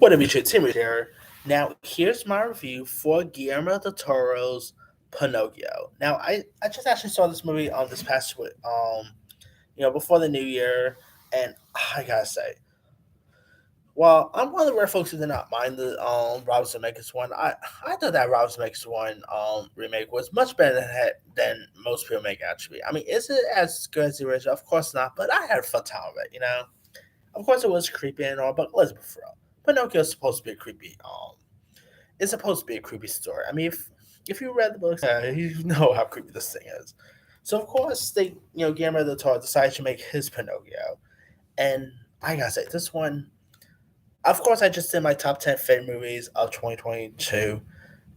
What have you Timmy here? Now, here's my review for Guillermo del Toro's Pinocchio. Now, I just actually saw this movie on this past week, before the new year, and I gotta say, well, I'm one of the rare folks who did not mind the Robert Zemeckis one. I thought that Robert Zemeckis one remake was much better than most people make out to be. I mean, is it as good as the original? Of course not, but I had a fun time with it. Of course, it was creepy and all, but let's be for real. Pinocchio is supposed to be a creepy. It's supposed to be a creepy story. I mean, if you read the books, you know how creepy this thing is. So of course, Guillermo del Toro decided to make his Pinocchio, and I gotta say, this one. Of course, I just did my top 10 favorite movies of 2022,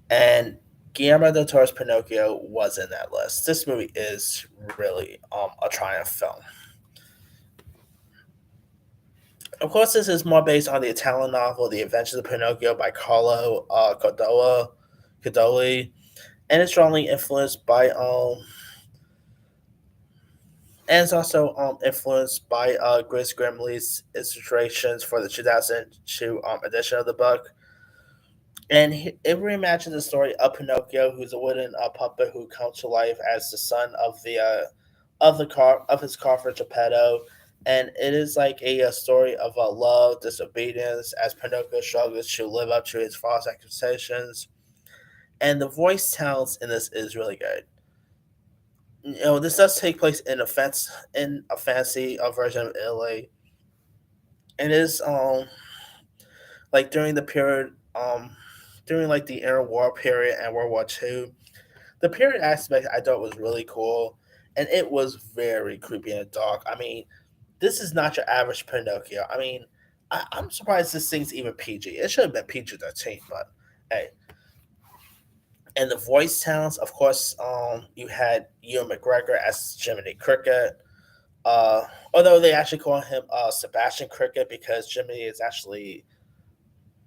and Guillermo del Toro's Pinocchio was in that list. This movie is really a triumph film. Of course, this is more based on the Italian novel *The Adventures of Pinocchio* by Carlo Codoli, and it's strongly influenced by and it's also influenced by Grace Grimley's illustrations for the 2002 edition of the book. And it reimagines the story of Pinocchio, who's a wooden puppet who comes to life as the son of his carver Geppetto, and it is like a story of love, disobedience, as Pinocchio struggles to live up to his false expectations. And the voice talents in this is really good. This does take place in a fancy version of Italy, and it is like during the period during like the interwar period and World War II. The period aspect I thought was really cool, and it was very creepy and dark. I mean, this is not your average Pinocchio. I mean, I'm surprised this thing's even PG. It should have been PG-13, but hey. And the voice talents, of course, you had Ewan McGregor as Jiminy Cricket. Uh, Although they actually call him Sebastian Cricket because Jiminy is actually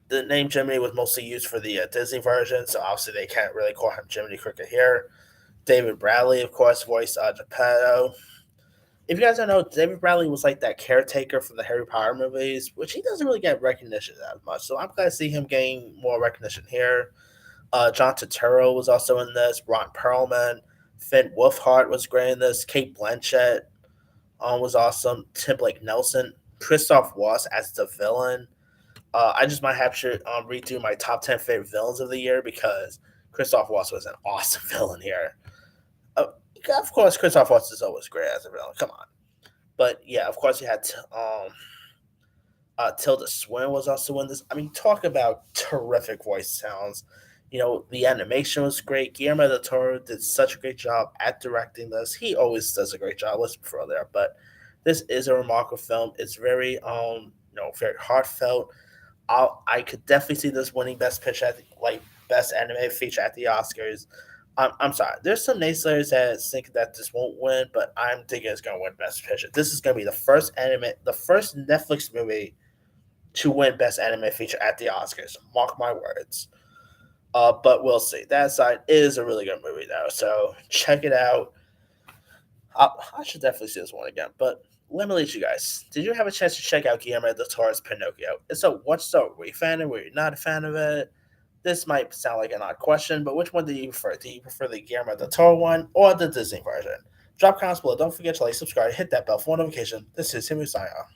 the name Jiminy was mostly used for the Disney version, so obviously they can't really call him Jiminy Cricket here. David Bradley, of course, voiced Geppetto. If you guys don't know, David Bradley was like that caretaker from the Harry Potter movies, which he doesn't really get recognition as much. So I'm glad to see him gain more recognition here. John Turturro was also in this. Ron Perlman, Finn Wolfhard was great in this. Kate Blanchett was awesome. Tim Blake Nelson, Christoph Waltz as the villain. I just might have to redo my top 10 favorite villains of the year because Christoph Waltz was an awesome villain here. Uh, of course, Christoph Waltz is always great as a villain. Come on. But yeah, of course, you had Tilda Swinton was also in this. I mean, talk about terrific voice sounds. The animation was great. Guillermo del Toro did such a great job at directing this. He always does a great job. Let's be fair there, but this is a remarkable film. It's very very heartfelt. I could definitely see this winning Best Picture at Best Animated Feature at the Oscars. I'm sorry. There's some naysayers that think that this won't win, but I'm thinking it's gonna win Best Picture. This is gonna be the first Netflix movie to win Best Animated Feature at the Oscars. Mark my words. But we'll see. That aside, it is a really good movie though, so check it out. I should definitely see this one again. But let me lead you guys. Did you have a chance to check out Guillermo del Toro's Pinocchio? So, what story? Were you a fan of it? Were you not a fan of it? This might sound like an odd question, but which one do you prefer? Do you prefer the Guillermo del Toro one or the Disney version? Drop comments below. Don't forget to like, subscribe, hit that bell for notification. This is Timmy signing off.